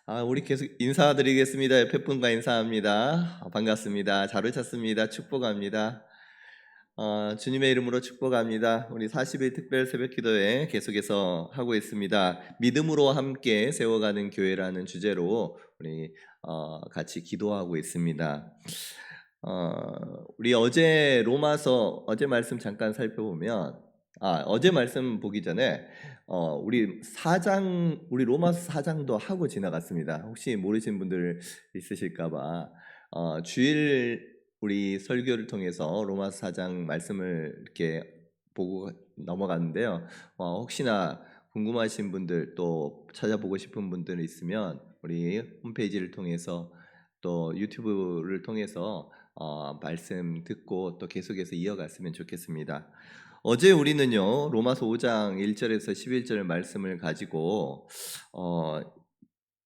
우리 계속 인사드리겠습니다. 옆에 분과 인사합니다. 반갑습니다. 잘 오셨습니다. 축복합니다. 주님의 이름으로 축복합니다. 우리 40일 특별 새벽 기도회 계속해서 하고 있습니다. 믿음으로 함께 세워가는 교회라는 주제로 우리 같이 기도하고 있습니다. 우리 어제 로마서 어제 말씀 잠깐 살펴보면 어제 말씀 보기 전에 우리 로마서 4장도 하고 지나갔습니다. 혹시 모르신 분들 있으실까봐 주일 우리 설교를 통해서 로마서 4장 말씀을 이렇게 보고 넘어갔는데요. 혹시나 궁금하신 분들 또 찾아보고 싶은 분들 있으면 우리 홈페이지를 통해서 또 유튜브를 통해서 말씀 듣고 또 계속해서 이어갔으면 좋겠습니다. 어제 우리는요 로마서 5장 1절에서 11절 말씀을 가지고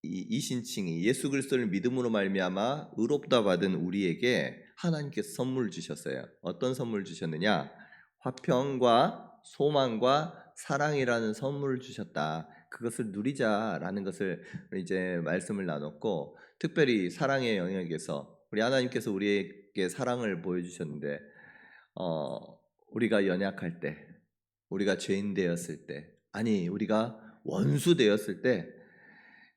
이 신칭이 예수 그리스도를 믿음으로 말미암아 의롭다 받은 우리에게 하나님께서 선물 주셨어요. 어떤 선물 주셨느냐? 화평과 소망과 사랑이라는 선물을 주셨다. 그것을 누리자라는 것을 이제 말씀을 나눴고, 특별히 사랑의 영역에서 우리 하나님께서 우리에게 사랑을 보여주셨는데 우리가 연약할 때, 우리가 죄인 되었을 때, 아니 우리가 원수 되었을 때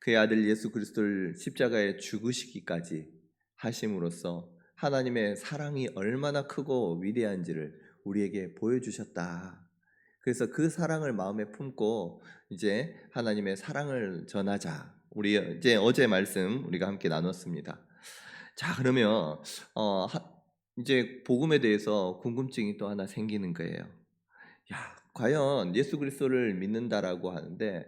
그의 아들 예수 그리스도를 십자가에 죽으시기까지 하심으로써 하나님의 사랑이 얼마나 크고 위대한지를 우리에게 보여주셨다. 그래서 그 사랑을 마음에 품고 이제 하나님의 사랑을 전하자. 우리 이제 어제 말씀 우리가 함께 나눴습니다. 자, 그러면 이제 복음에 대해서 궁금증이 또 하나 생기는 거예요. 과연 예수 그리스도를 믿는다라고 하는데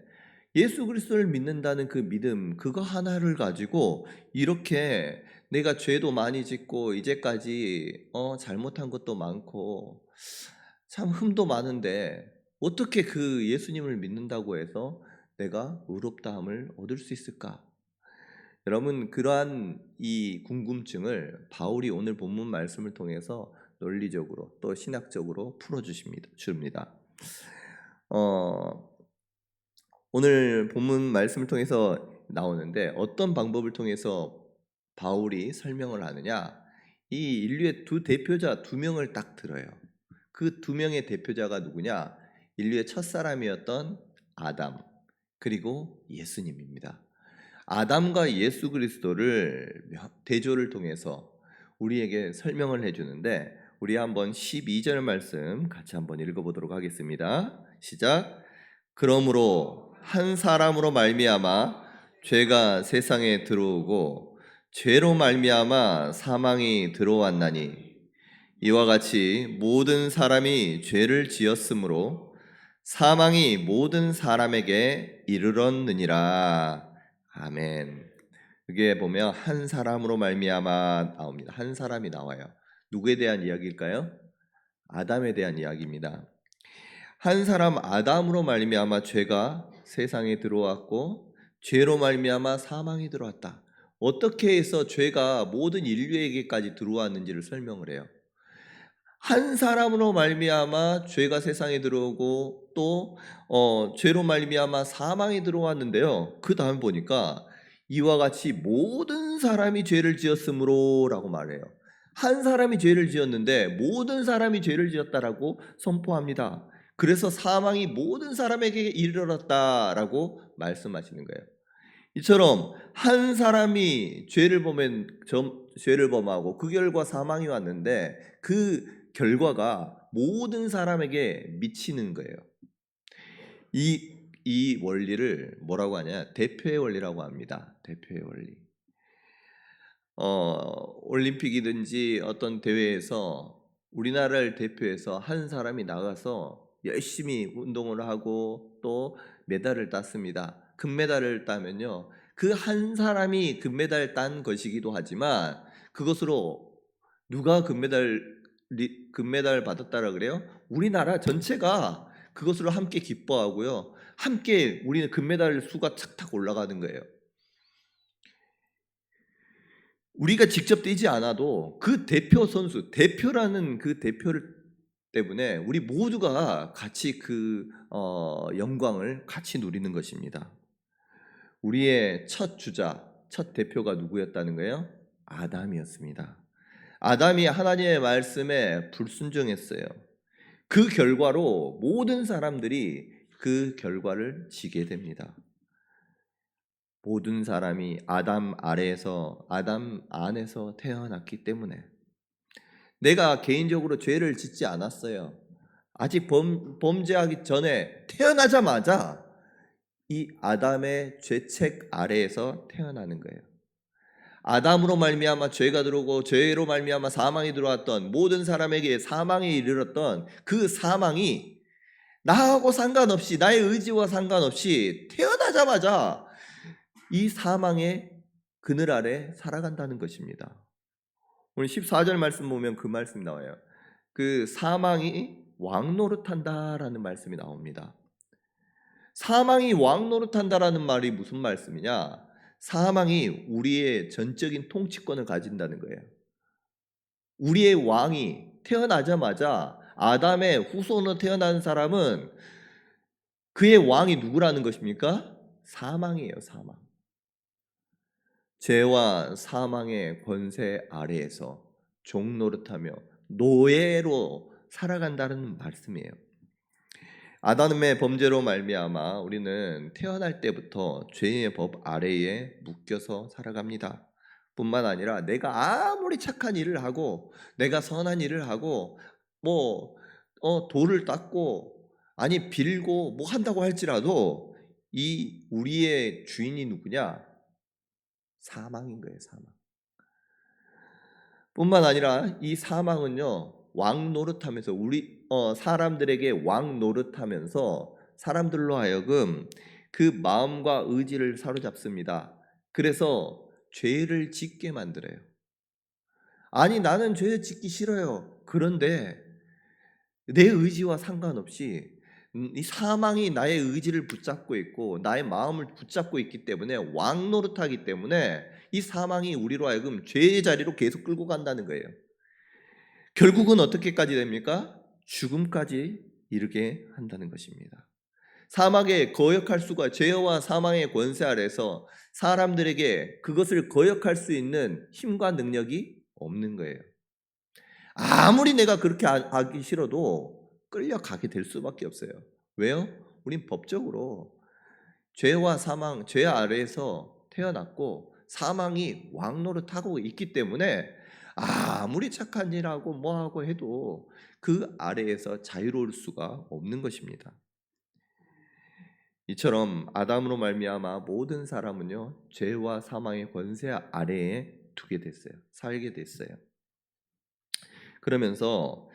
예수 그리스도를 믿는다는 그 믿음 그거 하나를 가지고 이렇게 내가 죄도 많이 짓고 이제까지 잘못한 것도 많고 참 흠도 많은데 어떻게 그 예수님을 믿는다고 해서 내가 의롭다함을 얻을 수 있을까? 여러분, 그러한 이 궁금증을 바울이 오늘 본문 말씀을 통해서 논리적으로 또 신학적으로 풀어주십니다. 오늘 본문 말씀을 통해서 나오는데 어떤 방법을 통해서 바울이 설명을 하느냐? 이 인류의 두 대표자 두 명을 딱 들어요. 그 두 명의 대표자가 누구냐? 인류의 첫 사람이었던 아담 그리고 예수님입니다. 아담과 예수 그리스도를 대조를 통해서 우리에게 설명을 해주는데 우리 한번 12절 말씀 같이 한번 읽어보도록 하겠습니다. 시작. 그러므로 한 사람으로 말미암아 죄가 세상에 들어오고 죄로 말미암아 사망이 들어왔나니 이와 같이 모든 사람이 죄를 지었으므로 사망이 모든 사람에게 이르렀느니라. 아멘. 여기에 보면 한 사람으로 말미암아 나옵니다. 한 사람이 나와요. 누구에 대한 이야기일까요? 아담에 대한 이야기입니다. 한 사람 아담으로 말미암아 죄가 세상에 들어왔고 죄로 말미암아 사망이 들어왔다. 어떻게 해서 죄가 모든 인류에게까지 들어왔는지를 설명을 해요. 한 사람으로 말미암아 죄가 세상에 들어오고 또 죄로 말미암아 사망이 들어왔는데요. 그 다음 보니까 이와 같이 모든 사람이 죄를 지었으므로라고 말해요. 한 사람이 죄를 지었는데 모든 사람이 죄를 지었다라고 선포합니다. 그래서 사망이 모든 사람에게 이르렀다라고 말씀하시는 거예요. 이처럼 한 사람이 죄를 범하고 그 결과 사망이 왔는데 그 결과가 모든 사람에게 미치는 거예요. 이 원리를 뭐라고 하냐? 대표의 원리라고 합니다. 대표의 원리. 올림픽이든지 어떤 대회에서 우리나라를 대표해서 한 사람이 나가서 열심히 운동을 하고 또 메달을 땄습니다. 금메달을 따면요, 그 한 사람이 금메달 딴 것이기도 하지만 그것으로 누가 금메달 받았다라 그래요? 우리나라 전체가 그것으로 함께 기뻐하고요, 함께 우리는 금메달 수가 착착 올라가는 거예요. 우리가 직접 뛰지 않아도 그 대표 선수, 대표라는 그 대표를 때문에 우리 모두가 같이 그 영광을 같이 누리는 것입니다. 우리의 첫 주자, 첫 대표가 누구였다는 거예요? 아담이었습니다. 아담이 하나님의 말씀에 불순종했어요. 그 결과로 모든 사람들이 그 결과를 지게 됩니다. 모든 사람이 아담 아래에서, 아담 안에서 태어났기 때문에. 내가 개인적으로 죄를 짓지 않았어요. 아직 범죄하기 전에 태어나자마자 이 아담의 죄책 아래에서 태어나는 거예요. 아담으로 말미암아 죄가 들어오고 죄로 말미암아 사망이 들어왔던, 모든 사람에게 사망에 이르렀던 그 사망이 나하고 상관없이, 나의 의지와 상관없이 태어나자마자 이 사망의 그늘 아래 살아간다는 것입니다. 오늘 14절 말씀 보면 그 말씀 나와요. 그 사망이 왕노릇한다라는 말씀이 나옵니다. 사망이 왕노릇한다라는 말이 무슨 말씀이냐? 사망이 우리의 전적인 통치권을 가진다는 거예요. 우리의 왕이 태어나자마자, 아담의 후손으로 태어난 사람은 그의 왕이 누구라는 것입니까? 사망이에요. 사망. 죄와 사망의 권세 아래에서 종노릇하며 노예로 살아간다는 말씀이에요. 아담의 범죄로 말미암아 우리는 태어날 때부터 죄의 법 아래에 묶여서 살아갑니다. 뿐만 아니라 내가 아무리 착한 일을 하고, 내가 선한 일을 하고, 돌을 닦고, 아니 빌고 뭐 한다고 할지라도 이 우리의 주인이 누구냐? 사망인 거예요. 사망. 뿐만 아니라 이 사망은요, 왕 노릇하면서 사람들에게 왕 노릇하면서 사람들로 하여금 그 마음과 의지를 사로잡습니다. 그래서 죄를 짓게 만들어요. 아니 나는 죄 짓기 싫어요. 그런데 내 의지와 상관없이 이 사망이 나의 의지를 붙잡고 있고 나의 마음을 붙잡고 있기 때문에 왕 노릇하기 때문에 이 사망이 우리로 하여금 죄의 자리로 계속 끌고 간다는 거예요. 결국은 어떻게까지 됩니까? 죽음까지 이르게 한다는 것입니다. 사망에 거역할 수가, 죄와 사망의 권세 아래서 사람들에게 그것을 거역할 수 있는 힘과 능력이 없는 거예요. 아무리 내가 그렇게 하기 싫어도 끌려가게 될 수밖에 없어요. 왜요? 우린 법적으로 죄와 사망, 죄 아래에서 태어났고 사망이 왕노릇하고 있기 때문에 아무리 착한 일하고 뭐하고 해도 그 아래에서 자유로울 수가 없는 것입니다. 이처럼 아담으로 말미암아 모든 사람은요, 죄와 사망의 권세 아래에 두게 됐어요. 살게 됐어요. 그러면서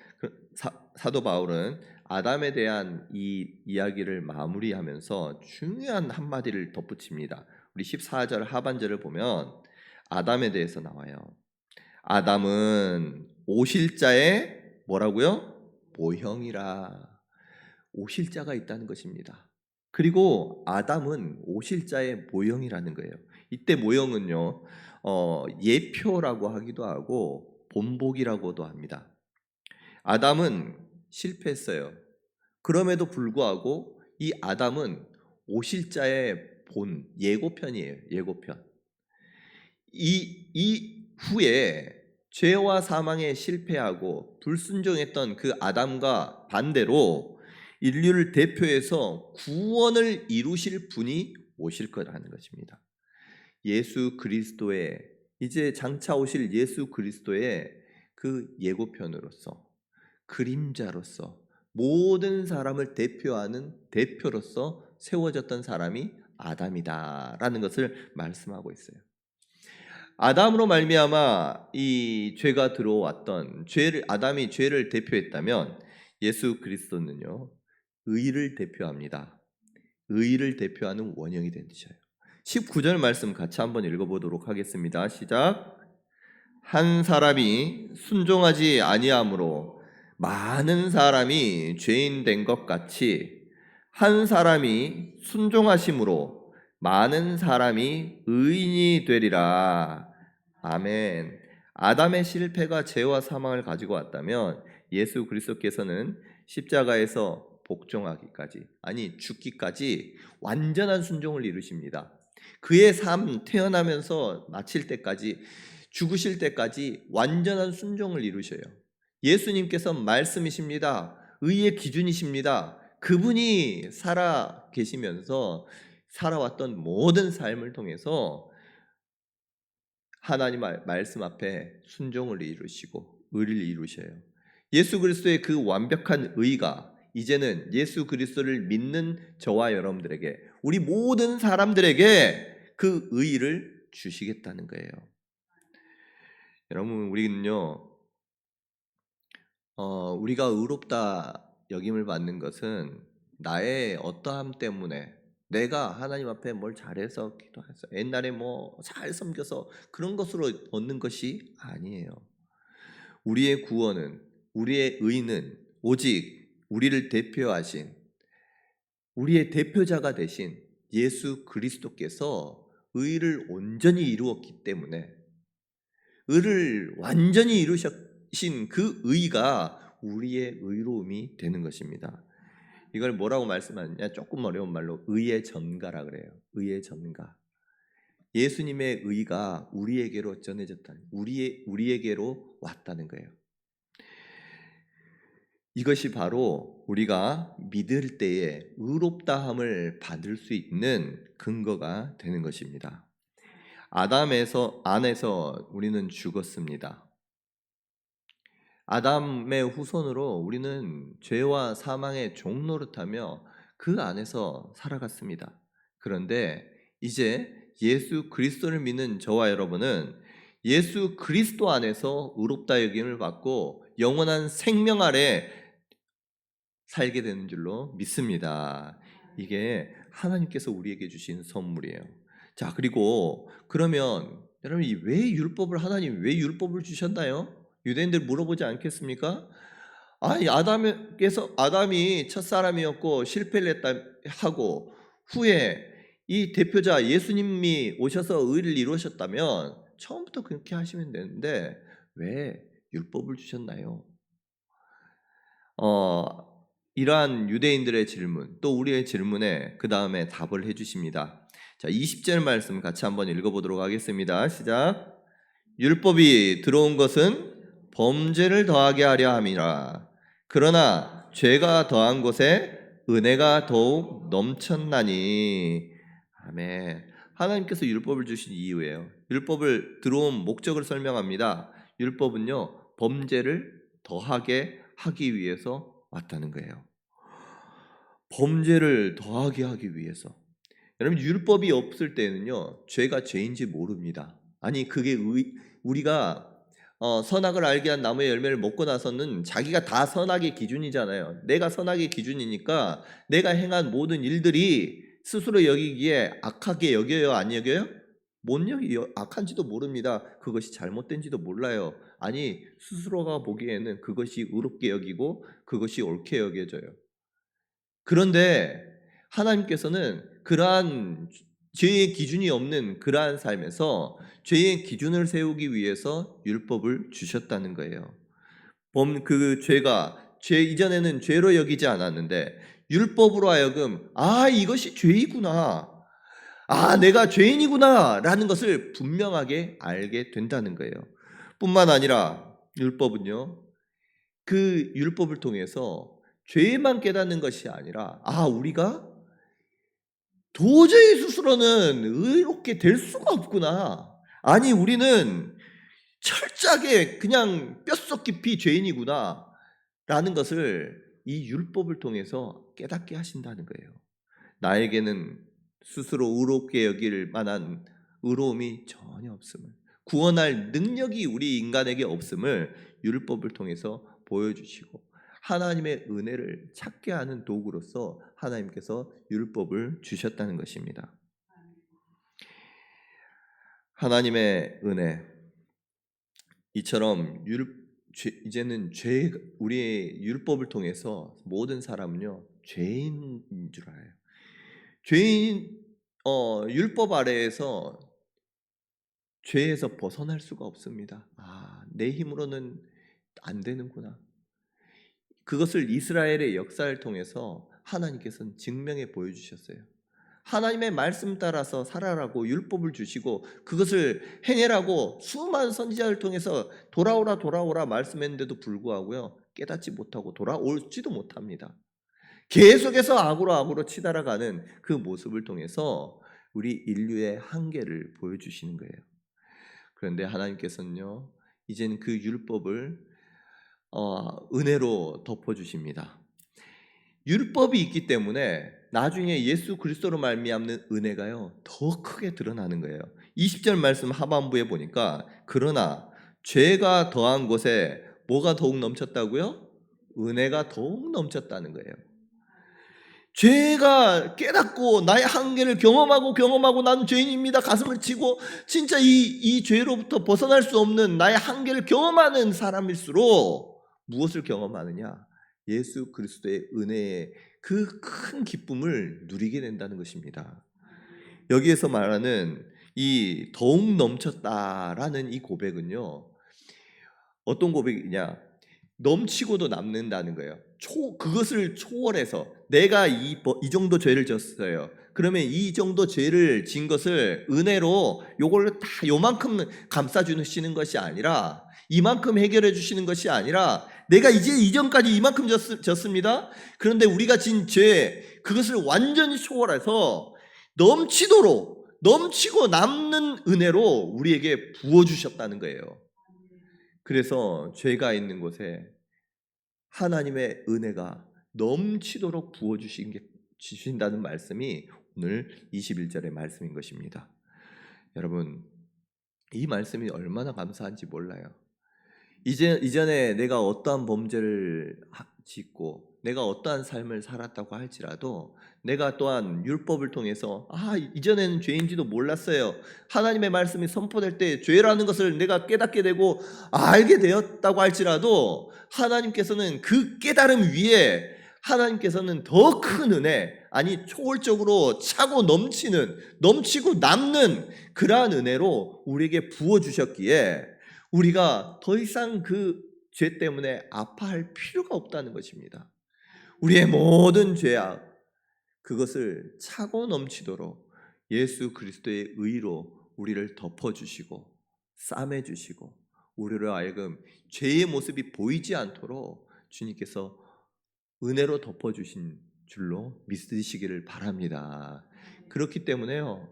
사도 바울은 아담에 대한 이 이야기를 마무리하면서 중요한 한마디를 덧붙입니다. 우리 14절 하반절을 보면 아담에 대해서 나와요. 아담은 오실자의 뭐라고요? 모형이라. 오실자가 있다는 것입니다. 그리고 아담은 오실자의 모형이라는 거예요. 이때 모형은요, 예표라고 하기도 하고 본보기라고도 합니다. 아담은 실패했어요. 그럼에도 불구하고 이 아담은 오실자의 본, 예고편이에요. 예고편. 이 후에 죄와 사망에 실패하고 불순종했던 그 아담과 반대로 인류를 대표해서 구원을 이루실 분이 오실 거라는 것입니다. 예수 그리스도의, 이제 장차 오실 예수 그리스도의 그 예고편으로서, 그림자로서, 모든 사람을 대표하는 대표로서 세워졌던 사람이 아담이다라는 것을 말씀하고 있어요. 아담으로 말미암아 이 죄가 들어왔던 아담이 죄를 대표했다면 예수 그리스도는요, 의를 대표합니다. 의를 대표하는 원형이 된 것이에요. 19절 말씀 같이 한번 읽어보도록 하겠습니다. 시작. 한 사람이 순종하지 아니함으로 많은 사람이 죄인 된 것 같이 한 사람이 순종하심으로 많은 사람이 의인이 되리라. 아멘. 아담의 실패가 죄와 사망을 가지고 왔다면 예수 그리스도께서는 십자가에서 복종하기까지, 아니 죽기까지 완전한 순종을 이루십니다. 그의 삶 태어나면서 마칠 때까지 죽으실 때까지 완전한 순종을 이루셔요. 예수님께서 말씀이십니다. 의의 기준이십니다. 그분이 살아 계시면서 살아왔던 모든 삶을 통해서 하나님 말씀 앞에 순종을 이루시고 의를 이루셔요. 예수 그리스도의 그 완벽한 의가 이제는 예수 그리스도를 믿는 저와 여러분들에게, 우리 모든 사람들에게 그 의를 주시겠다는 거예요. 여러분, 우리는요, 우리가 의롭다 여김을 받는 것은 나의 어떠함 때문에, 내가 하나님 앞에 뭘 잘해서 기도해서 옛날에 뭐 잘 섬겨서 그런 것으로 얻는 것이 아니에요. 우리의 구원은, 우리의 의는 오직 우리를 대표하신, 우리의 대표자가 되신 예수 그리스도께서 의를 온전히 이루었기 때문에, 의를 완전히 이루신 그 의가 우리의 의로움이 되는 것입니다. 이걸 뭐라고 말씀하느냐? 조금 어려운 말로 의의 전가라 그래요. 의의 전가. 예수님의 의가 우리에게로 전해졌다는, 우리에게로 왔다는 거예요. 이것이 바로 우리가 믿을 때에 의롭다함을 받을 수 있는 근거가 되는 것입니다. 아담에서 안에서 우리는 죽었습니다. 아담의 후손으로 우리는 죄와 사망의 종노릇하며 그 안에서 살아갔습니다. 그런데 이제 예수 그리스도를 믿는 저와 여러분은 예수 그리스도 안에서 의롭다 여김을 받고 영원한 생명 아래 살게 되는 줄로 믿습니다. 이게 하나님께서 우리에게 주신 선물이에요. 자, 그리고 그러면 여러분, 하나님 왜 율법을 주셨나요? 유대인들 물어보지 않겠습니까? 아니, 아담이 첫사람이었고 실패를 했다 하고, 후에 이 대표자 예수님이 오셔서 의를 이루셨다면 처음부터 그렇게 하시면 되는데 왜 율법을 주셨나요? 이러한 유대인들의 질문, 또 우리의 질문에 그 다음에 답을 해주십니다. 자, 20절 말씀 같이 한번 읽어보도록 하겠습니다. 시작. 율법이 들어온 것은 범죄를 더하게 하려 함이라. 그러나 죄가 더한 곳에 은혜가 더욱 넘쳤나니. 아멘. 하나님께서 율법을 주신 이유예요. 율법을 들어온 목적을 설명합니다. 율법은요, 범죄를 더하게 하기 위해서 왔다는 거예요. 범죄를 더하게 하기 위해서. 여러분, 율법이 없을 때는요, 죄가 죄인지 모릅니다. 아니, 우리가 선악을 알게 한 나무의 열매를 먹고 나서는 자기가 다 선악의 기준이잖아요. 내가 선악의 기준이니까 내가 행한 모든 일들이 스스로 여기기에 악하게 여겨요, 안 여겨요? 못 여기요. 악한지도 모릅니다. 그것이 잘못된지도 몰라요. 아니, 스스로가 보기에는 그것이 의롭게 여기고 그것이 옳게 여겨져요. 그런데 하나님께서는 그러한 죄의 기준이 없는 그러한 삶에서 죄의 기준을 세우기 위해서 율법을 주셨다는 거예요. 죄 이전에는 죄로 여기지 않았는데 율법으로 하여금 이것이 죄이구나, 내가 죄인이구나 라는 것을 분명하게 알게 된다는 거예요. 뿐만 아니라 율법은요, 그 율법을 통해서 죄만 깨닫는 것이 아니라 우리가 도저히 스스로는 의롭게 될 수가 없구나, 아니 우리는 철저하게 그냥 뼛속 깊이 죄인이구나 라는 것을 이 율법을 통해서 깨닫게 하신다는 거예요. 나에게는 스스로 의롭게 여길 만한 의로움이 전혀 없음을, 구원할 능력이 우리 인간에게 없음을 율법을 통해서 보여주시고, 하나님의 은혜를 찾게 하는 도구로서 하나님께서 율법을 주셨다는 것입니다. 하나님의 은혜, 이처럼 이제는 우리의 율법을 통해서 모든 사람은요, 죄인인 줄 알아요. 율법 아래에서 죄에서 벗어날 수가 없습니다. 내 힘으로는 안 되는구나. 그것을 이스라엘의 역사를 통해서 하나님께서는 증명해 보여주셨어요. 하나님의 말씀 따라서 살아라고 율법을 주시고 그것을 행해라고 수많은 선지자를 통해서 돌아오라 말씀했는데도 불구하고요, 깨닫지 못하고 돌아올지도 못합니다. 계속해서 악으로 치달아가는 그 모습을 통해서 우리 인류의 한계를 보여주시는 거예요. 그런데 하나님께서는요, 이제는 그 율법을 은혜로 덮어주십니다. 율법이 있기 때문에 나중에 예수 그리스도로 말미암는 은혜가요, 더 크게 드러나는 거예요. 20절 말씀 하반부에 보니까 그러나 죄가 더한 곳에 뭐가 더욱 넘쳤다고요? 은혜가 더욱 넘쳤다는 거예요. 죄가 깨닫고 나의 한계를 경험하고 나는 죄인입니다 가슴을 치고 진짜 이 죄로부터 벗어날 수 없는 나의 한계를 경험하는 사람일수록 무엇을 경험하느냐? 예수 그리스도의 은혜의 그 큰 기쁨을 누리게 된다는 것입니다. 여기에서 말하는 이 더욱 넘쳤다라는 이 고백은요, 어떤 고백이냐? 넘치고도 남는다는 거예요. 그것을 초월해서 내가 이 정도 죄를 졌어요. 그러면 이 정도 죄를 진 것을 은혜로 요걸로 다 요만큼 감싸 주시는 것이 아니라, 이만큼 해결해 주시는 것이 아니라, 내가 이제 이전까지 이만큼 졌습니다. 그런데 우리가 진 죄, 그것을 완전히 초월해서 넘치고 남는 은혜로 우리에게 부어 주셨다는 거예요. 그래서 죄가 있는 곳에 하나님의 은혜가 넘치도록 부어주신다는 말씀이 오늘 21절의 말씀인 것입니다. 여러분, 이 말씀이 얼마나 감사한지 몰라요. 이전에 내가 어떠한 범죄를 짓고 내가 어떠한 삶을 살았다고 할지라도 내가 또한 율법을 통해서 이전에는 죄인지도 몰랐어요. 하나님의 말씀이 선포될 때 죄라는 것을 내가 깨닫게 되고 알게 되었다고 할지라도 하나님께서는 그 깨달음 위에 하나님께서는 더 큰 은혜, 아니 초월적으로 차고 넘치고 남는 그러한 은혜로 우리에게 부어주셨기에 우리가 더 이상 그 죄 때문에 아파할 필요가 없다는 것입니다. 우리의 모든 죄악, 그것을 차고 넘치도록 예수 그리스도의 의로 우리를 덮어주시고 싸매주시고 우리로 하여금 죄의 모습이 보이지 않도록 주님께서 은혜로 덮어주신 줄로 믿으시기를 바랍니다. 그렇기 때문에요,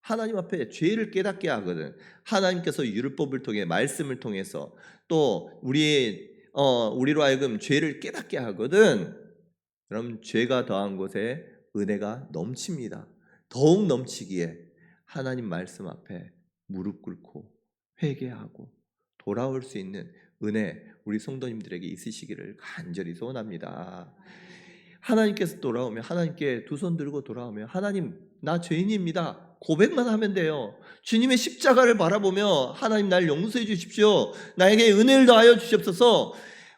하나님 앞에 죄를 깨닫게 하거든. 하나님께서 율법을 통해 말씀을 통해서 또 우리로 하여금 죄를 깨닫게 하거든. 그럼 죄가 더한 곳에 은혜가 넘칩니다. 더욱 넘치기에 하나님 말씀 앞에 무릎 꿇고 회개하고 돌아올 수 있는 은혜 우리 성도님들에게 있으시기를 간절히 소원합니다. 하나님께서 돌아오면, 하나님께 두 손 들고 돌아오면, 하나님 나 죄인입니다 고백만 하면 돼요. 주님의 십자가를 바라보며 하나님 날 용서해 주십시오, 나에게 은혜를 더하여 주시옵소서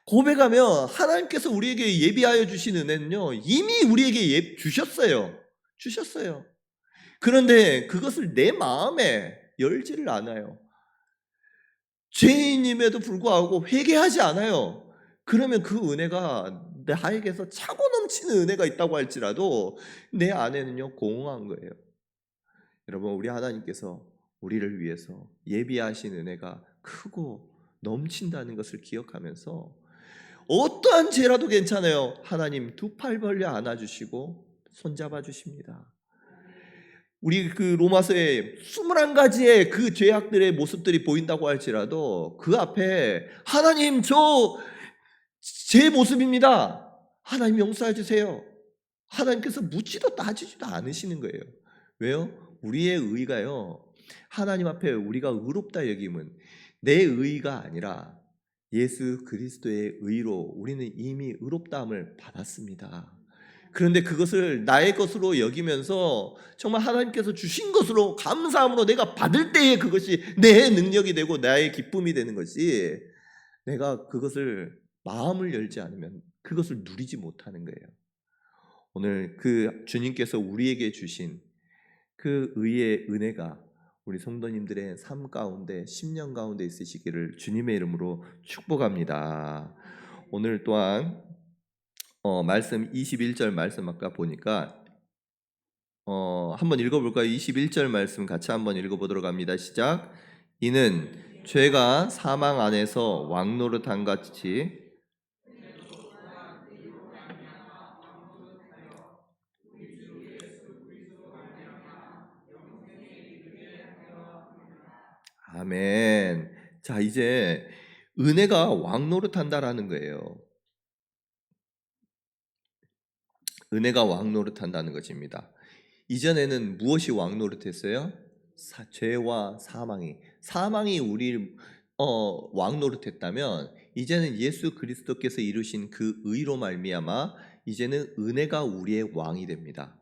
고백하며 하나님께서 우리에게 예비하여 주신 은혜는요, 이미 우리에게 주셨어요. 그런데 그것을 내 마음에 열지를 않아요. 죄인임에도 불구하고 회개하지 않아요. 그러면 그 은혜가 나에게서 차고 넘치는 은혜가 있다고 할지라도 내 안에는요, 공허한 거예요. 여러분, 우리 하나님께서 우리를 위해서 예비하신 은혜가 크고 넘친다는 것을 기억하면서 어떠한 죄라도 괜찮아요. 하나님 두 팔 벌려 안아주시고 손잡아 주십니다. 우리 그 로마서에 21가지의 그 죄악들의 모습들이 보인다고 할지라도 그 앞에 하나님 저 제 모습입니다, 하나님 용서해 주세요, 하나님께서 묻지도 따지지도 않으시는 거예요. 왜요? 우리의 의가요, 하나님 앞에 우리가 의롭다 여김은 내 의가 아니라 예수 그리스도의 의로 우리는 이미 의롭다함을 받았습니다. 그런데 그것을 나의 것으로 여기면서 정말 하나님께서 주신 것으로 감사함으로 내가 받을 때에 그것이 내 능력이 되고 나의 기쁨이 되는 것이, 내가 그것을 마음을 열지 않으면 그것을 누리지 못하는 거예요. 오늘 그 주님께서 우리에게 주신 그 의의 은혜가 우리 성도님들의 삶 가운데, 심령 가운데 있으시기를 주님의 이름으로 축복합니다. 오늘 또한 말씀 21절 말씀 아까 보니까 한번 읽어볼까요? 21절 말씀 같이 한번 읽어보도록 합니다. 시작. 이는 죄가 사망 안에서 왕노릇한 같이 아멘. 자, 이제 은혜가 왕노릇한다라는 거예요. 은혜가 왕노릇한다는 것입니다. 이전에는 무엇이 왕노릇했어요? 죄와 사망이 우리를 왕노릇했다면 이제는 예수 그리스도께서 이루신 그 의로 말미암아 이제는 은혜가 우리의 왕이 됩니다.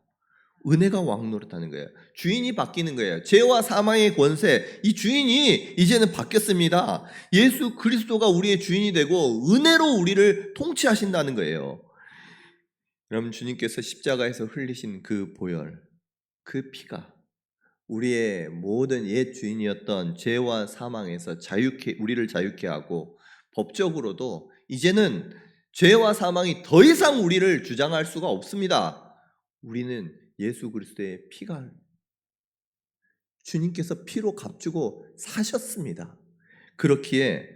은혜가 왕노릇하는 거예요. 주인이 바뀌는 거예요. 죄와 사망의 권세, 이 주인이 이제는 바뀌었습니다. 예수 그리스도가 우리의 주인이 되고 은혜로 우리를 통치하신다는 거예요. 여러분, 주님께서 십자가에서 흘리신 그 보혈, 그 피가 우리의 모든 옛 주인이었던 죄와 사망에서 우리를 자유케 하고 법적으로도 이제는 죄와 사망이 더 이상 우리를 주장할 수가 없습니다. 우리는 예수 그리스도의 피가 주님께서 피로 값주고 사셨습니다. 그렇기에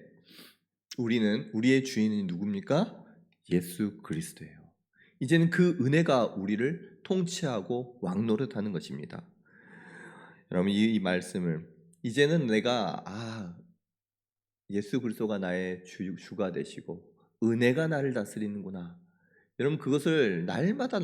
우리의 주인이 누굽니까? 예수 그리스도예요. 이제는 그 은혜가 우리를 통치하고 왕노릇하는 것입니다. 여러분, 이 말씀을 이제는 내가 예수 그리스도가 나의 주가 되시고 은혜가 나를 다스리는구나. 여러분, 그것을 날마다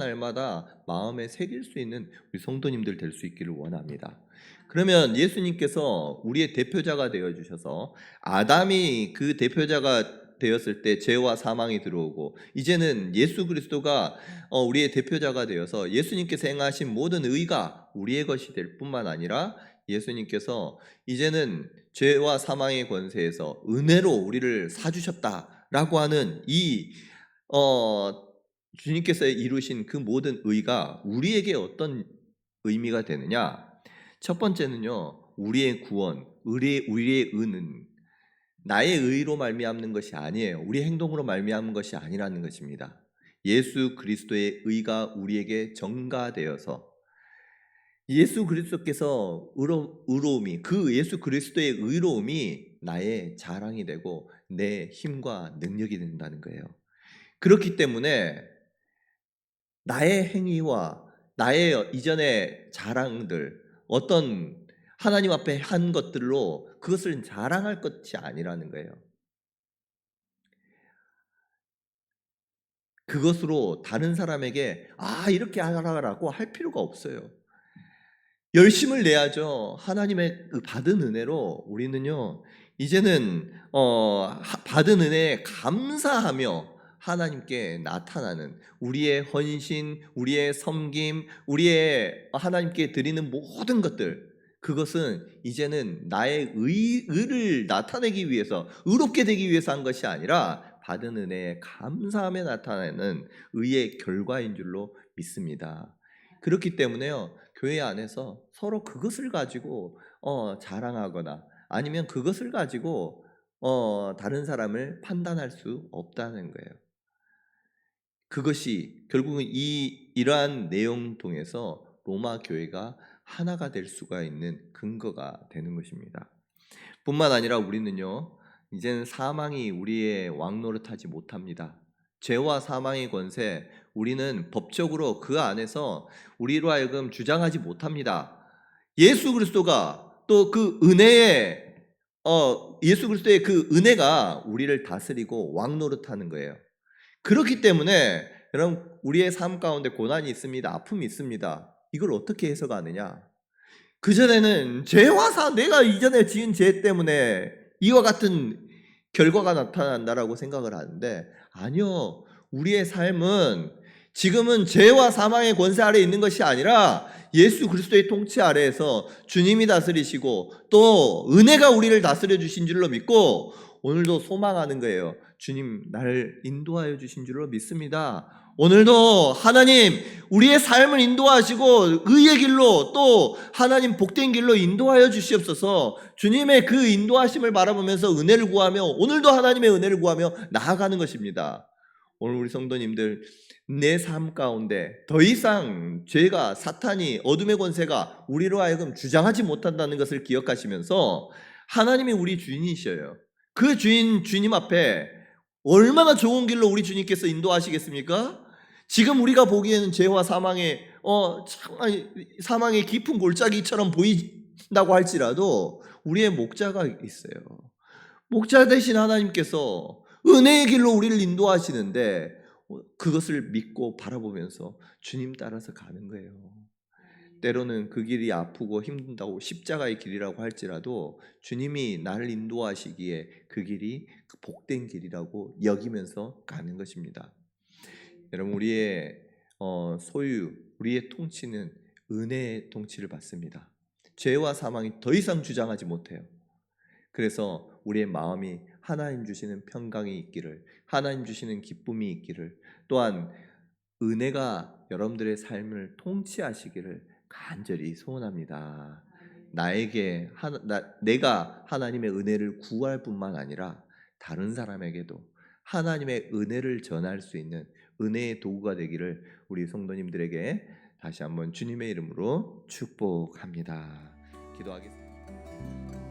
마음에 새길 수 있는 우리 성도님들 될 수 있기를 원합니다. 그러면 예수님께서 우리의 대표자가 되어주셔서 아담이 그 대표자가 되었을 때 죄와 사망이 들어오고 이제는 예수 그리스도가 우리의 대표자가 되어서 예수님께서 행하신 모든 의가 우리의 것이 될 뿐만 아니라 예수님께서 이제는 죄와 사망의 권세에서 은혜로 우리를 사주셨다라고 하는 이 주님께서 이루신 그 모든 의가 우리에게 어떤 의미가 되느냐? 첫 번째는요, 우리의 구원, 우리의 의는 나의 의로 말미암는 것이 아니에요. 우리의 행동으로 말미암는 것이 아니라는 것입니다. 예수 그리스도의 의가 우리에게 전가되어서 예수 그리스도께서 의로움이, 그 예수 그리스도의 의로움이 나의 자랑이 되고 내 힘과 능력이 된다는 거예요. 그렇기 때문에 나의 행위와 나의 이전의 자랑들, 어떤 하나님 앞에 한 것들로 그것을 자랑할 것이 아니라는 거예요. 그것으로 다른 사람에게 이렇게 하라고 할 필요가 없어요. 열심을 내야죠. 하나님의 받은 은혜로 우리는요, 이제는 받은 은혜에 감사하며 하나님께 나타나는 우리의 헌신, 우리의 섬김, 우리의 하나님께 드리는 모든 것들, 그것은 이제는 나의 의를 나타내기 위해서, 의롭게 되기 위해서 한 것이 아니라 받은 은혜에 감사하며 나타나는 의의 결과인 줄로 믿습니다. 그렇기 때문에요, 교회 안에서 서로 그것을 가지고 자랑하거나 아니면 그것을 가지고 다른 사람을 판단할 수 없다는 거예요. 그것이 결국은 이러한 내용 통해서 로마 교회가 하나가 될 수가 있는 근거가 되는 것입니다. 뿐만 아니라 우리는요, 이제는 사망이 우리의 왕노릇하지 못합니다. 죄와 사망의 권세, 우리는 법적으로 그 안에서 우리로 하여금 주장하지 못합니다. 예수 그리스도가 또 그 은혜에 예수 그리스도의 그 은혜가 우리를 다스리고 왕노릇하는 거예요. 그렇기 때문에 여러분, 우리의 삶 가운데 고난이 있습니다. 아픔이 있습니다. 이걸 어떻게 해석하느냐? 그전에는 내가 이전에 지은 죄 때문에 이와 같은 결과가 나타난다라고 생각을 하는데, 아니요. 우리의 삶은 지금은 죄와 사망의 권세 아래에 있는 것이 아니라 예수 그리스도의 통치 아래에서 주님이 다스리시고 또 은혜가 우리를 다스려 주신 줄로 믿고 오늘도 소망하는 거예요. 주님, 나를 인도하여 주신 줄로 믿습니다. 오늘도 하나님, 우리의 삶을 인도하시고 의의 길로 또 하나님 복된 길로 인도하여 주시옵소서. 주님의 그 인도하심을 바라보면서 은혜를 구하며 오늘도 하나님의 은혜를 구하며 나아가는 것입니다. 오늘 우리 성도님들 내 삶 가운데 더 이상 죄가 사탄이 어둠의 권세가 우리로 하여금 주장하지 못한다는 것을 기억하시면서 하나님이 우리 주인이셔요. 그 주님 앞에 얼마나 좋은 길로 우리 주님께서 인도하시겠습니까? 지금 우리가 보기에는 죄와 사망의 깊은 골짜기처럼 보인다고 할지라도 우리의 목자가 있어요. 목자 되신 하나님께서 은혜의 길로 우리를 인도하시는데 그것을 믿고 바라보면서 주님 따라서 가는 거예요. 때로는 그 길이 아프고 힘든다고 십자가의 길이라고 할지라도 주님이 나를 인도하시기에 그 길이 복된 길이라고 여기면서 가는 것입니다. 여러분, 우리의 소유, 우리의 통치는 은혜의 통치를 받습니다. 죄와 사망이 더 이상 주장하지 못해요. 그래서 우리의 마음이 하나님 주시는 평강이 있기를, 하나님 주시는 기쁨이 있기를, 또한 은혜가 여러분들의 삶을 통치하시기를 간절히 소원합니다. 내가 하나님의 은혜를 구할 뿐만 아니라 다른 사람에게도 하나님의 은혜를 전할 수 있는 은혜의 도구가 되기를 우리 성도님들에게 다시 한번 주님의 이름으로 축복합니다. 기도하겠습니다.